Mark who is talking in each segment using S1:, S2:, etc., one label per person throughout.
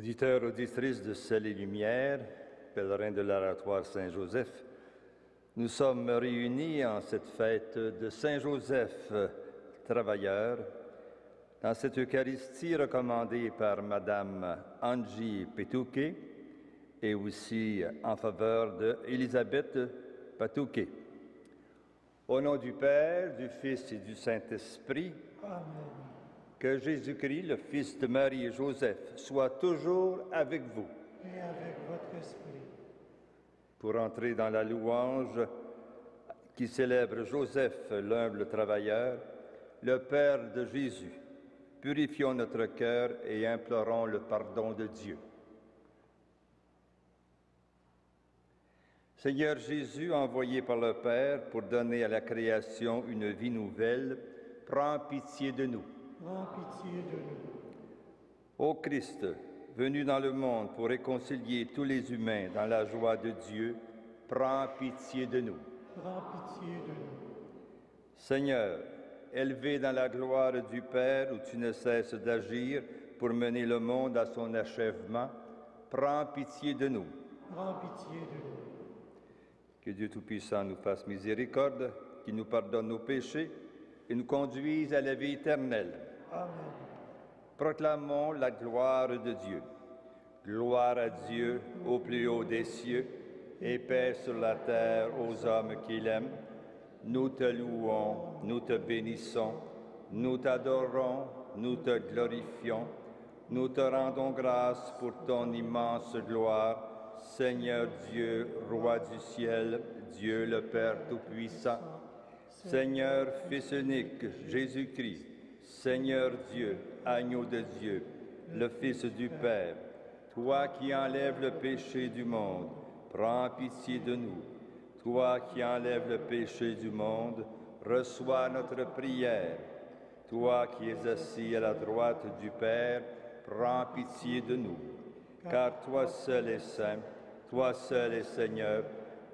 S1: Auditeurs, auditrices de Sel et Lumière, pèlerins de l'Oratoire Saint-Joseph, nous sommes réunis en cette fête de Saint-Joseph, travailleur, dans cette Eucharistie recommandée par Madame Angie Petouké et aussi en faveur d'Élisabeth Patouké. Au nom du Père, du Fils et du Saint-Esprit,
S2: Amen.
S1: Que Jésus-Christ, le Fils de Marie et Joseph, soit toujours avec vous.
S2: Et avec votre esprit.
S1: Pour entrer dans la louange qui célèbre Joseph, l'humble travailleur, le Père de Jésus, purifions notre cœur et implorons le pardon de Dieu. Seigneur Jésus, envoyé par le Père pour donner à la création une vie nouvelle, prends pitié de nous.
S2: Prends pitié de nous.
S1: Ô Christ, venu dans le monde pour réconcilier tous les humains dans la joie de Dieu, prends pitié de nous.
S2: Prends pitié de nous.
S1: Seigneur, élevé dans la gloire du Père où tu ne cesses d'agir pour mener le monde à son achèvement, prends pitié de nous.
S2: Prends pitié de nous.
S1: Que Dieu Tout-Puissant nous fasse miséricorde, qu'il nous pardonne nos péchés et nous conduise à la vie éternelle.
S2: Amen.
S1: Proclamons la gloire de Dieu. Gloire à Dieu au plus haut des cieux et paix sur la terre aux hommes qu'il aime. Nous te louons, nous te bénissons, nous t'adorons, nous te glorifions, nous te rendons grâce pour ton immense gloire, Seigneur Dieu, Roi du ciel, Dieu le Père Tout-Puissant, Seigneur Fils unique, Jésus-Christ, Seigneur Dieu, Agneau de Dieu, le Fils du Père, toi qui enlèves le péché du monde, prends pitié de nous. Toi qui enlèves le péché du monde, reçois notre prière. Toi qui es assis à la droite du Père, prends pitié de nous. Car toi seul es saint, toi seul es Seigneur,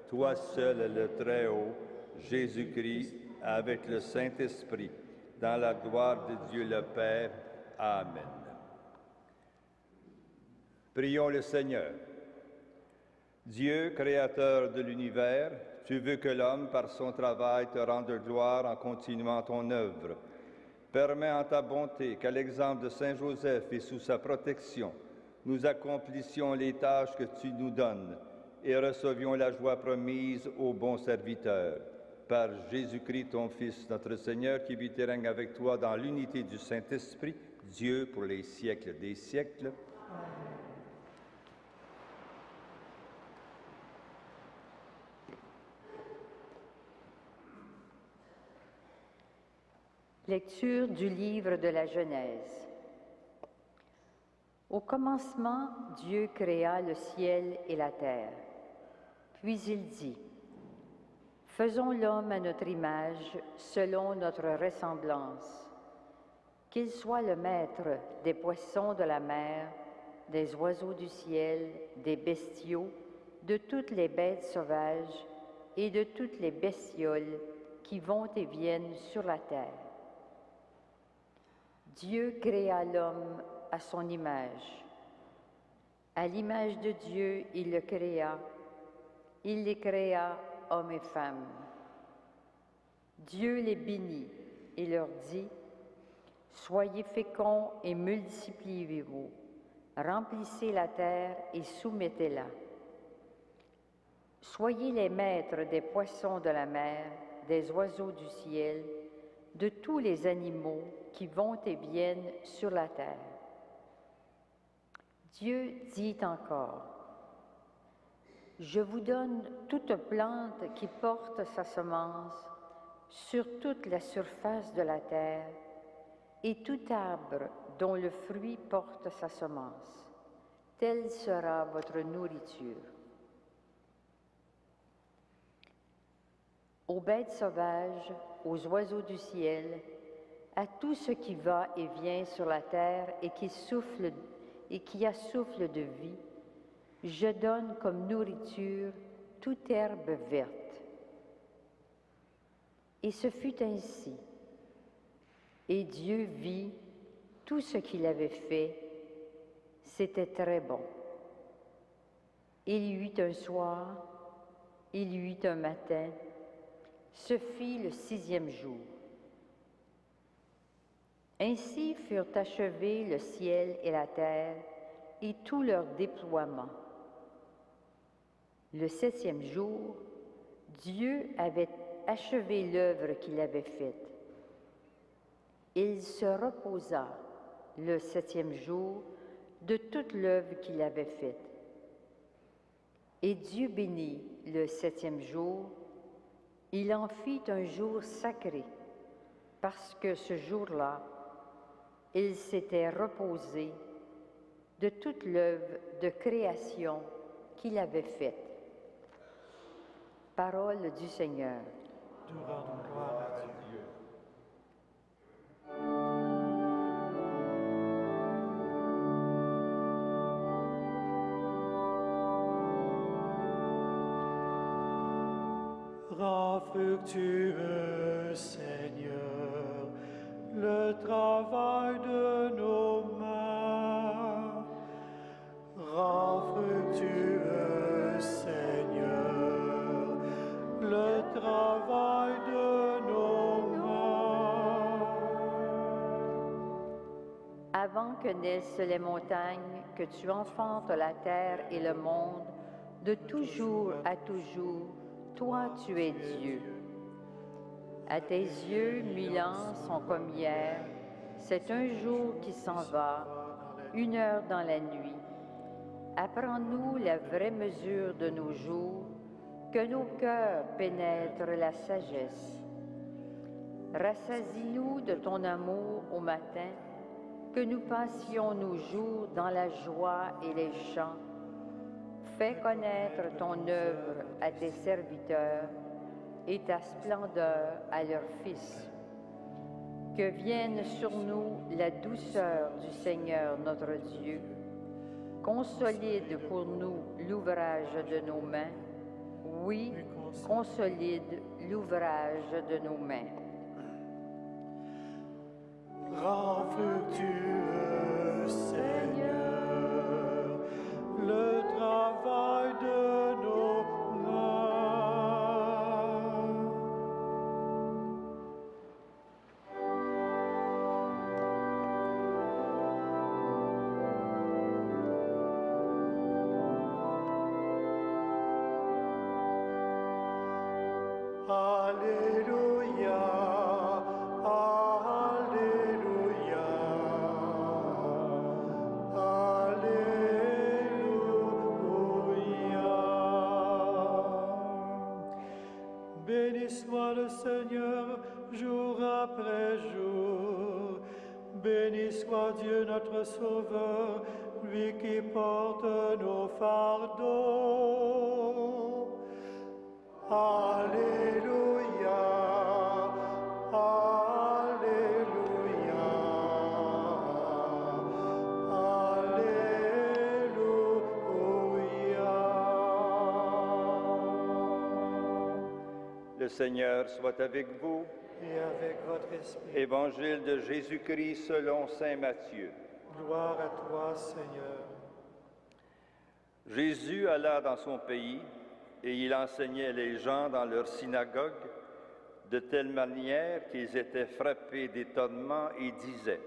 S1: toi seul est le Très-Haut, Jésus-Christ, avec le Saint-Esprit, dans la gloire de Dieu le Père. Amen. Prions le Seigneur. Dieu, créateur de l'univers, tu veux que l'homme, par son travail, te rende gloire en continuant ton œuvre. Permets en ta bonté qu'à l'exemple de Saint Joseph et sous sa protection, nous accomplissions les tâches que tu nous donnes et recevions la joie promise aux bons serviteurs. Par Jésus-Christ, ton Fils, notre Seigneur, qui vit et règne avec toi dans l'unité du Saint-Esprit, Dieu pour les siècles des siècles.
S2: Amen.
S3: Lecture du livre de la Genèse. Au commencement, Dieu créa le ciel et la terre. Puis il dit, « Faisons l'homme à notre image, selon notre ressemblance. Qu'il soit le maître des poissons de la mer, des oiseaux du ciel, des bestiaux, de toutes les bêtes sauvages et de toutes les bestioles qui vont et viennent sur la terre. » Dieu créa l'homme à son image. À l'image de Dieu, il le créa. Il les créa, hommes et femmes. Dieu les bénit et leur dit, « Soyez féconds et multipliez-vous, remplissez la terre et soumettez-la. Soyez les maîtres des poissons de la mer, des oiseaux du ciel, de tous les animaux qui vont et viennent sur la terre. » Dieu dit encore, « Je vous donne toute plante qui porte sa semence sur toute la surface de la terre et tout arbre dont le fruit porte sa semence. Telle sera votre nourriture. Aux bêtes sauvages, aux oiseaux du ciel, à tout ce qui va et vient sur la terre et qui a souffle de vie, je donne comme nourriture toute herbe verte. » Et ce fut ainsi. Et Dieu vit tout ce qu'il avait fait. C'était très bon. Il y eut un soir, il y eut un matin, ce fut le 6e jour. Ainsi furent achevés le ciel et la terre et tout leur déploiement. Le 7e jour, Dieu avait achevé l'œuvre qu'il avait faite. Il se reposa le 7e jour de toute l'œuvre qu'il avait faite. Et Dieu bénit le 7e jour, il en fit un jour sacré, parce que ce jour-là, il s'était reposé de toute l'œuvre de création qu'il avait faite. Parole du Seigneur.
S2: Nous rendons gloire à Dieu. Rends fructueux, Seigneur, le travail de nos mains. Rends fructueux, Seigneur, le travail de nos mains.
S3: Avant que naissent les montagnes, que tu enfantes la terre et le monde, de toujours à toujours, toi tu es Dieu. À tes yeux, 1000 ans sont comme hier, c'est un jour qui s'en va, 1 heure dans la nuit. Apprends-nous la vraie mesure de nos jours, que nos cœurs pénètrent la sagesse. Rassasie-nous de ton amour au matin, que nous passions nos jours dans la joie et les chants. Fais connaître ton œuvre à tes serviteurs et ta splendeur à leurs fils. Que vienne sur nous la douceur du Seigneur notre Dieu. Consolide pour nous l'ouvrage de nos mains. Oui, consolide l'ouvrage de nos mains.
S2: Rends fructueux, Seigneur, le travail de nos mains. Alléluia, Alléluia, Alléluia. Béni soit le Seigneur jour après jour. Béni soit Dieu notre Sauveur, lui qui porte nos fardeaux. Alléluia, Alléluia, Alléluia.
S1: Le Seigneur soit avec vous.
S2: Et avec votre esprit.
S1: Évangile de Jésus-Christ selon saint Matthieu.
S2: Gloire à toi, Seigneur.
S1: Jésus alla dans son pays et il enseignait les gens dans leur synagogue de telle manière qu'ils étaient frappés d'étonnement et disaient: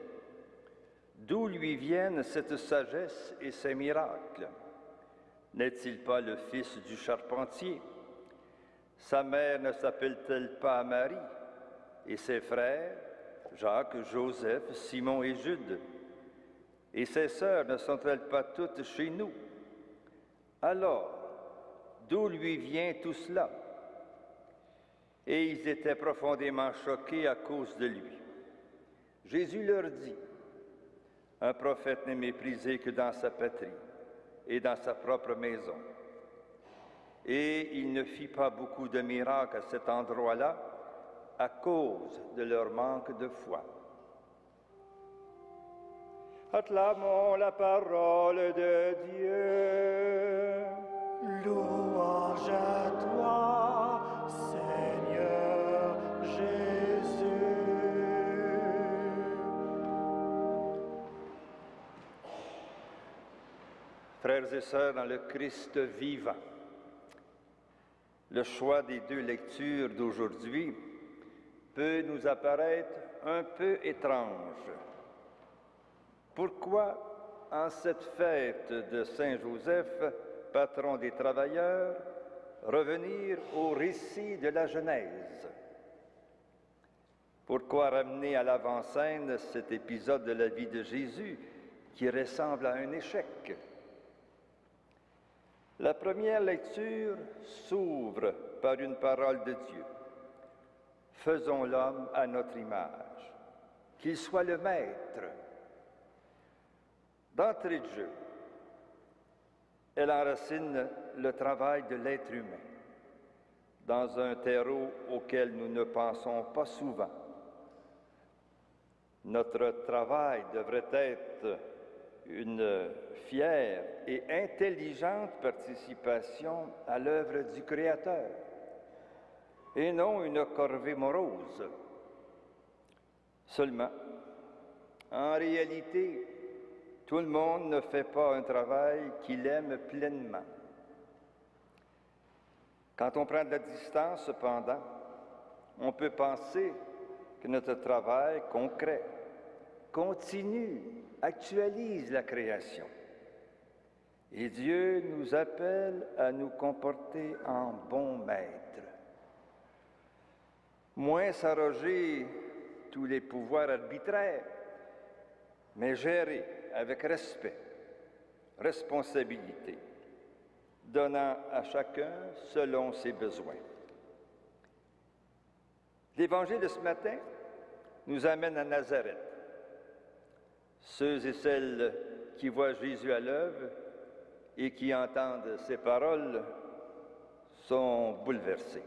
S1: d'où lui viennent cette sagesse et ces miracles? N'est-il pas le fils du charpentier? Sa mère ne s'appelle-t-elle pas Marie? Et ses frères, Jacques, Joseph, Simon et Jude? Et ses sœurs ne sont-elles pas toutes chez nous? Alors, d'où lui vient tout cela? Et ils étaient profondément choqués à cause de lui. Jésus leur dit: un prophète n'est méprisé que dans sa patrie et dans sa propre maison. Et il ne fit pas beaucoup de miracles à cet endroit-là à cause de leur manque de foi. Acclamons la parole de Dieu.
S2: Louange à toi, Seigneur Jésus.
S1: Frères et sœurs dans le Christ vivant, le choix des deux lectures d'aujourd'hui peut nous apparaître un peu étrange. Pourquoi, en cette fête de Saint Joseph, patron des travailleurs, revenir au récit de la Genèse? Pourquoi ramener à l'avant-scène cet épisode de la vie de Jésus qui ressemble à un échec? La première lecture s'ouvre par une parole de Dieu. Faisons l'homme à notre image, qu'il soit le maître. D'entrée de jeu, elle enracine le travail de l'être humain dans un terreau auquel nous ne pensons pas souvent. Notre travail devrait être une fière et intelligente participation à l'œuvre du Créateur, et non une corvée morose. Seulement, en réalité, tout le monde ne fait pas un travail qu'il aime pleinement. Quand on prend de la distance, cependant, on peut penser que notre travail concret continue, actualise la création. Et Dieu nous appelle à nous comporter en bons maîtres. Moins s'arroger tous les pouvoirs arbitraires, mais gérer avec respect, responsabilité, donnant à chacun selon ses besoins. L'Évangile de ce matin nous amène à Nazareth. Ceux et celles qui voient Jésus à l'œuvre et qui entendent ses paroles sont bouleversés.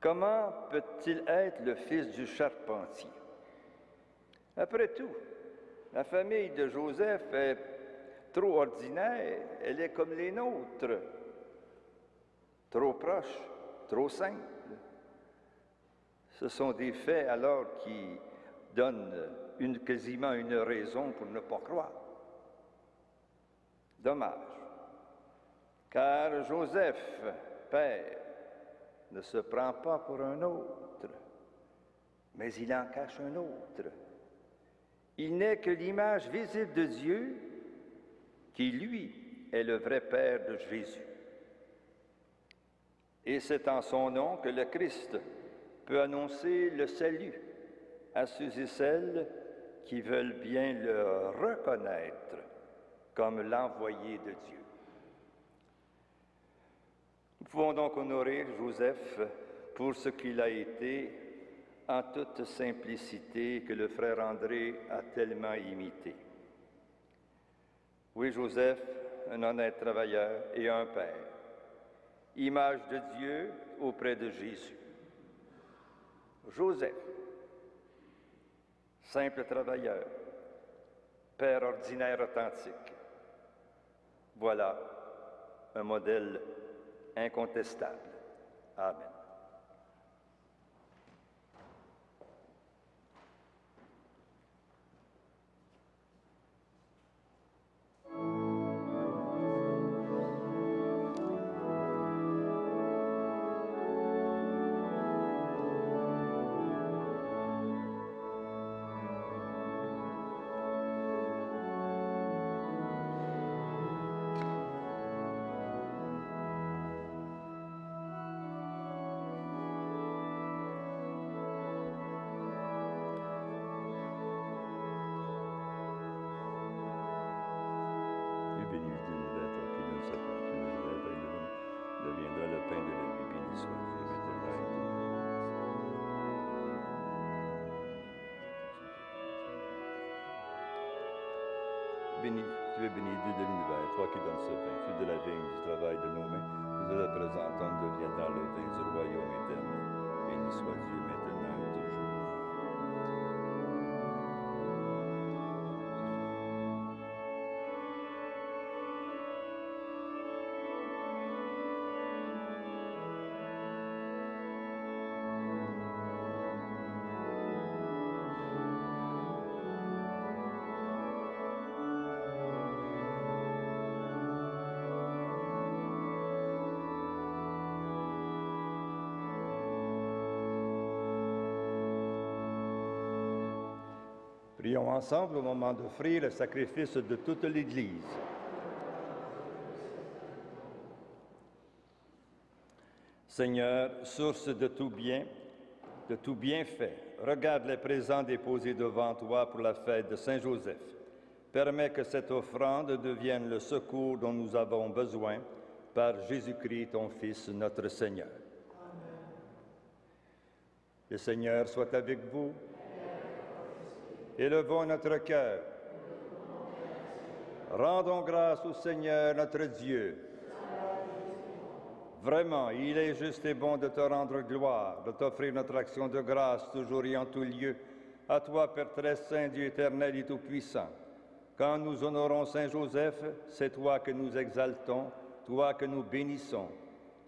S1: Comment peut-il être le fils du charpentier? Après tout, la famille de Joseph est trop ordinaire, elle est comme les nôtres, trop proche, trop simple. Ce sont des faits alors qui donnent quasiment une raison pour ne pas croire. Dommage, car Joseph, père, ne se prend pas pour un autre, mais il en cache un autre. Il n'est que l'image visible de Dieu qui, lui, est le vrai Père de Jésus. Et c'est en son nom que le Christ peut annoncer le salut à ceux et celles qui veulent bien le reconnaître comme l'envoyé de Dieu. Nous pouvons donc honorer Joseph pour ce qu'il a été en toute simplicité que le frère André a tellement imité. Oui, Joseph, un honnête travailleur et un père, image de Dieu auprès de Jésus. Joseph, simple travailleur, père ordinaire authentique. Voilà un modèle incontestable. Amen. Béni, tu es béni, Dieu de l'univers, toi qui donnes ce pain, fruit de la vigne du travail de nos mains, nous le présentons, deviendra le vin du royaume éternel. Béni soit Dieu maintenant et toujours. Prions ensemble au moment d'offrir le sacrifice de toute l'Église. Seigneur, source de tout bien, de tout bienfait, regarde les présents déposés devant toi pour la fête de Saint-Joseph. Permets que cette offrande devienne le secours dont nous avons besoin par Jésus-Christ, ton Fils, notre Seigneur. Amen. Le Seigneur soit avec vous. Élevons notre cœur. Rendons grâce au Seigneur notre Dieu. Vraiment, il est juste et bon de te rendre gloire, de t'offrir notre action de grâce toujours et en tout lieu. À toi, Père très saint, Dieu éternel et tout-puissant. Quand nous honorons Saint Joseph, c'est toi que nous exaltons, toi que nous bénissons.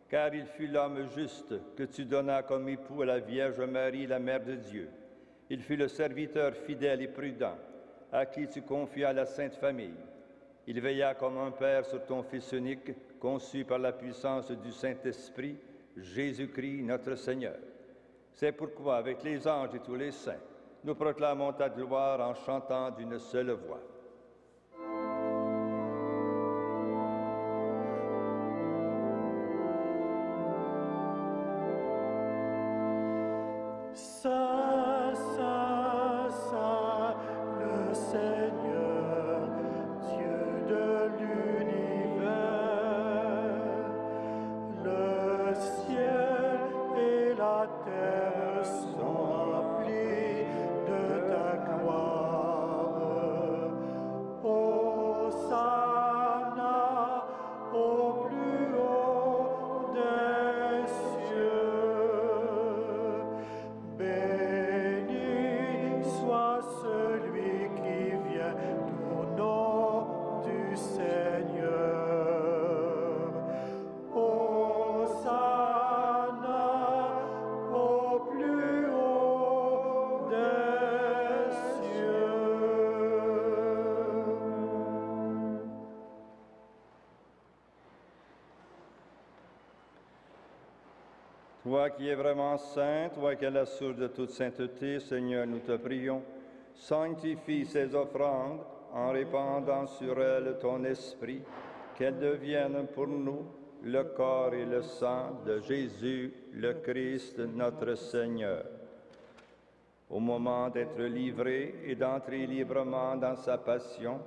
S1: Car il fut l'homme juste que tu donnas comme époux à la Vierge Marie, la Mère de Dieu. Il fut le serviteur fidèle et prudent, à qui tu confias la Sainte Famille. Il veilla comme un père sur ton Fils unique, conçu par la puissance du Saint-Esprit, Jésus-Christ, notre Seigneur. C'est pourquoi, avec les anges et tous les saints, nous proclamons ta gloire en chantant d'une seule voix.
S2: Saint, Saint, Saint, le Seigneur, Dieu de l'univers, le ciel et la terre sont remplis de ta gloire. Hosanna au plus haut des cieux. Béni soit celui qui vient au nom du Seigneur. Hosanna au plus haut des cieux.
S1: Toi qui es vraiment saint, toi qui es la source de toute sainteté, Seigneur, nous te prions, sanctifie ces offrandes en répandant sur elles ton esprit, qu'elles deviennent pour nous le corps et le sang de Jésus, le Christ, notre Seigneur. Au moment d'être livré et d'entrer librement dans sa passion,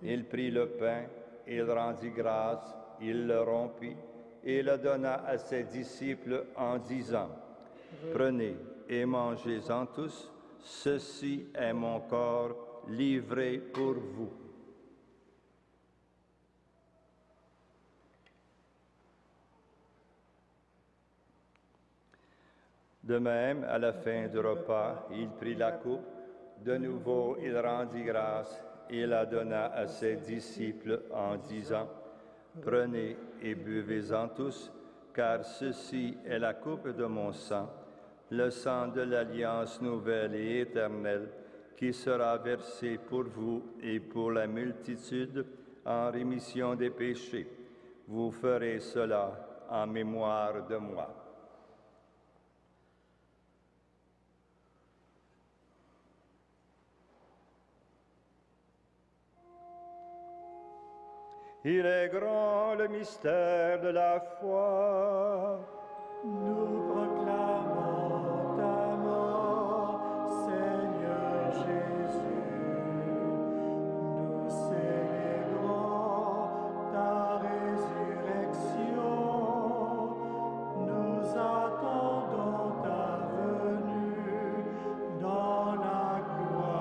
S1: il prit le pain, il rendit grâce, il le rompit, et le donna à ses disciples en disant, « Prenez et mangez-en tous, ceci est mon corps livré pour vous. » De même, à la fin du repas, il prit la coupe, de nouveau il rendit grâce, et la donna à ses disciples en disant, « Prenez et buvez-en tous, car ceci est la coupe de mon sang, le sang de l'alliance nouvelle et éternelle, qui sera versé pour vous et pour la multitude en rémission des péchés. Vous ferez cela en mémoire de moi. » Il est grand le mystère de la foi.
S2: Nous proclamons ta mort, Seigneur Jésus. Nous célébrons ta résurrection. Nous attendons ta venue dans la gloire.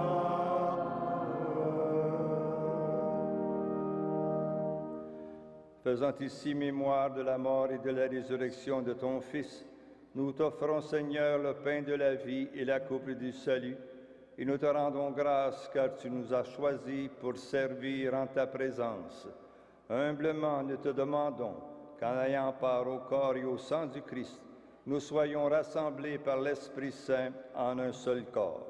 S1: Faisant ici mémoire de la mort et de la résurrection de ton Fils, nous t'offrons, Seigneur, le pain de la vie et la coupe du salut, et nous te rendons grâce car tu nous as choisis pour servir en ta présence. Humblement, nous te demandons qu'en ayant part au corps et au sang du Christ, nous soyons rassemblés par l'Esprit Saint en un seul corps.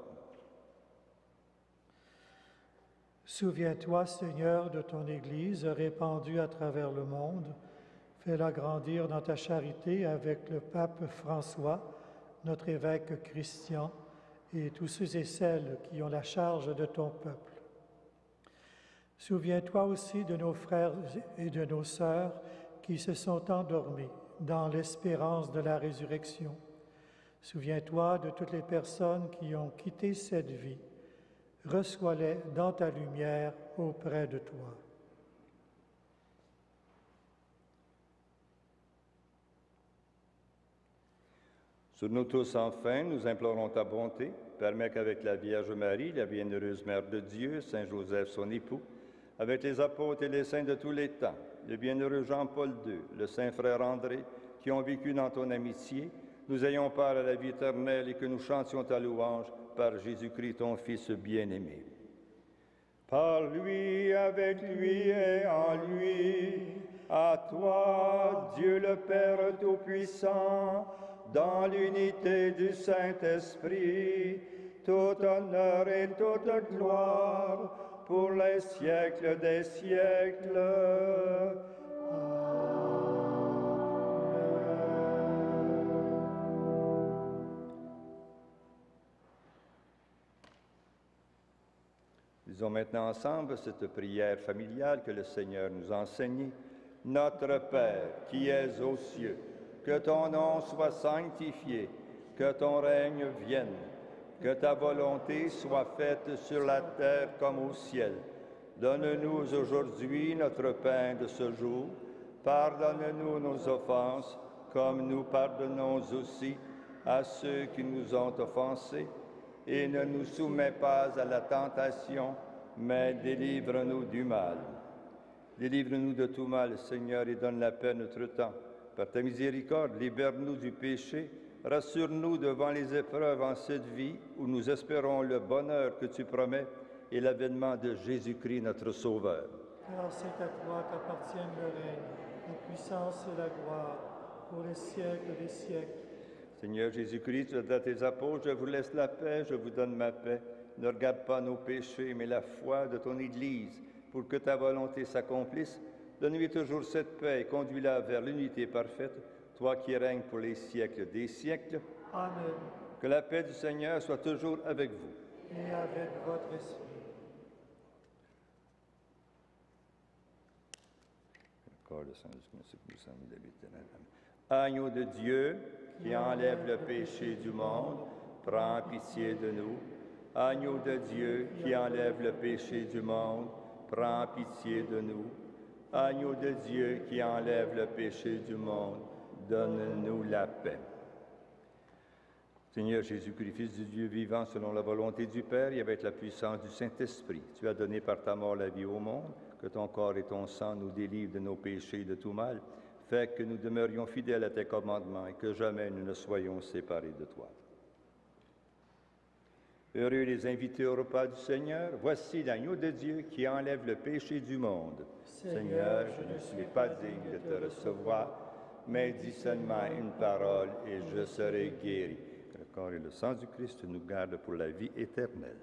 S2: Souviens-toi, Seigneur, de ton Église répandue à travers le monde. Fais-la grandir dans ta charité avec le pape François, notre évêque Christian, et tous ceux et celles qui ont la charge de ton peuple. Souviens-toi aussi de nos frères et de nos sœurs qui se sont endormis dans l'espérance de la résurrection. Souviens-toi de toutes les personnes qui ont quitté cette vie. Reçois-les dans ta lumière auprès de toi.
S1: Sur nous tous, enfin, nous implorons ta bonté. Permets qu'avec la Vierge Marie, la bienheureuse Mère de Dieu, Saint Joseph, son époux, avec les apôtres et les saints de tous les temps, le bienheureux Jean-Paul II, le saint frère André, qui ont vécu dans ton amitié, nous ayons part à la vie éternelle et que nous chantions ta louange par Jésus-Christ, ton Fils bien-aimé. Par lui, avec lui et en lui, à toi, Dieu le Père Tout-Puissant, dans l'unité du Saint-Esprit, tout honneur et toute gloire pour les siècles des siècles. Disons maintenant ensemble cette prière familiale que le Seigneur nous a enseignée. Notre Père, qui es aux cieux, que ton nom soit sanctifié, que ton règne vienne, que ta volonté soit faite sur la terre comme au ciel. Donne-nous aujourd'hui notre pain de ce jour. Pardonne-nous nos offenses, comme nous pardonnons aussi à ceux qui nous ont offensés. Et ne nous soumets pas à la tentation, mais délivre-nous du mal. Délivre-nous de tout mal, Seigneur, et donne la paix à notre temps. Par ta miséricorde, libère-nous du péché, rassure-nous devant les épreuves en cette vie où nous espérons le bonheur que tu promets et l'avènement de Jésus-Christ, notre Sauveur.
S2: Car c'est à toi qu'appartiennent le règne, la puissance et la gloire, pour les siècles des siècles.
S1: Seigneur Jésus-Christ, tu as dit à tes apôtres, je vous laisse la paix, je vous donne ma paix. Ne regarde pas nos péchés, mais la foi de ton Église, pour que ta volonté s'accomplisse. Donne-lui toujours cette paix et conduis-la vers l'unité parfaite, toi qui règnes pour les siècles des siècles.
S2: Amen.
S1: Que la paix du Seigneur soit toujours avec vous.
S2: Et avec votre esprit.
S1: Le sang du sang de l'éternel. Agneau de Dieu, qui enlève le péché du monde, prends pitié de nous. Agneau de Dieu, qui enlève le péché du monde, prends pitié de nous. Agneau de Dieu, qui enlève le péché du monde, donne-nous la paix. Seigneur Jésus-Christ, Fils du Dieu vivant selon la volonté du Père et avec la puissance du Saint-Esprit, tu as donné par ta mort la vie au monde, que ton corps et ton sang nous délivrent de nos péchés et de tout mal. Fais que nous demeurions fidèles à tes commandements et que jamais nous ne soyons séparés de toi. Heureux les invités au repas du Seigneur, voici l'agneau de Dieu qui enlève le péché du monde. Seigneur, je ne suis pas digne de te recevoir, mais dis seulement une parole et je serai guéri. Que le corps et le sang du Christ nous gardent pour la vie éternelle.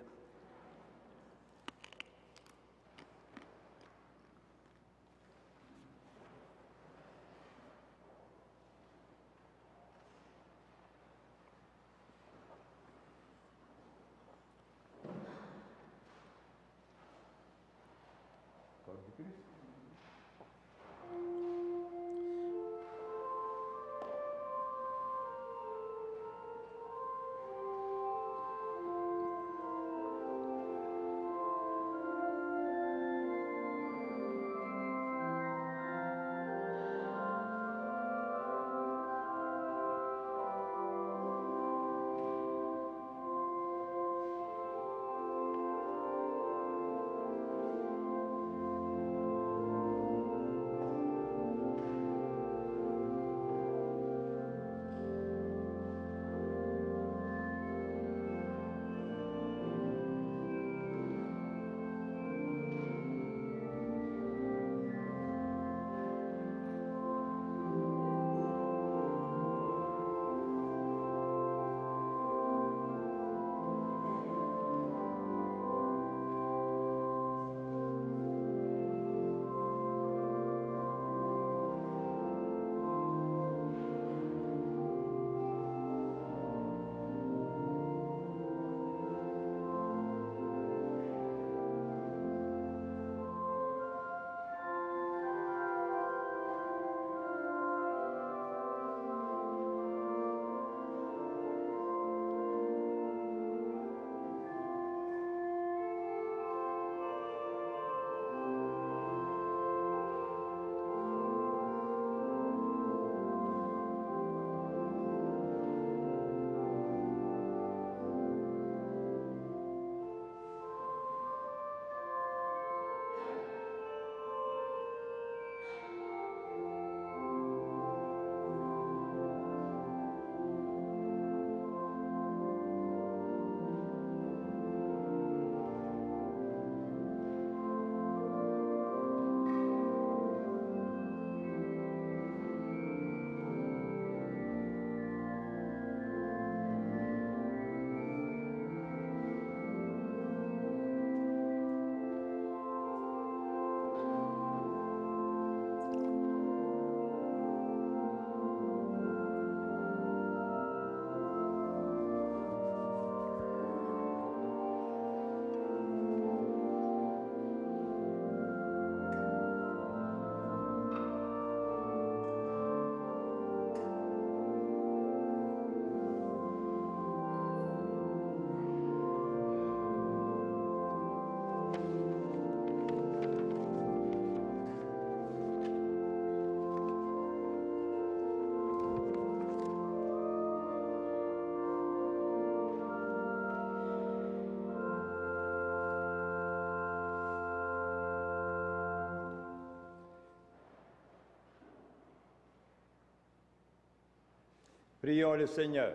S1: Prions le Seigneur.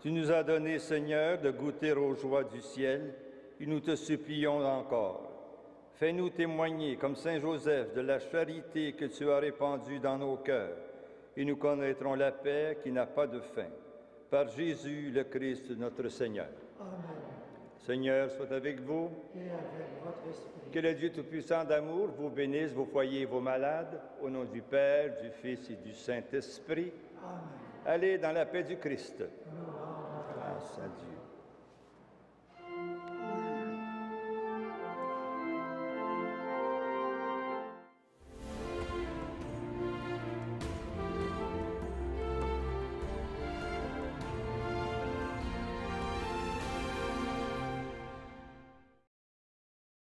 S1: Tu nous as donné, Seigneur, de goûter aux joies du ciel, et nous te supplions encore. Fais-nous témoigner, comme Saint Joseph, de la charité que tu as répandue dans nos cœurs, et nous connaîtrons la paix qui n'a pas de fin. Par Jésus, le Christ, notre Seigneur.
S2: Amen.
S1: Seigneur soit avec vous.
S2: Et avec votre esprit.
S1: Que le Dieu Tout-Puissant d'amour vous bénisse, vos foyers et vos malades, au nom du Père, du Fils et du Saint-Esprit.
S2: Amen.
S1: Allez dans la paix du Christ.
S2: Nous rendons grâce.
S1: Grâce à Dieu.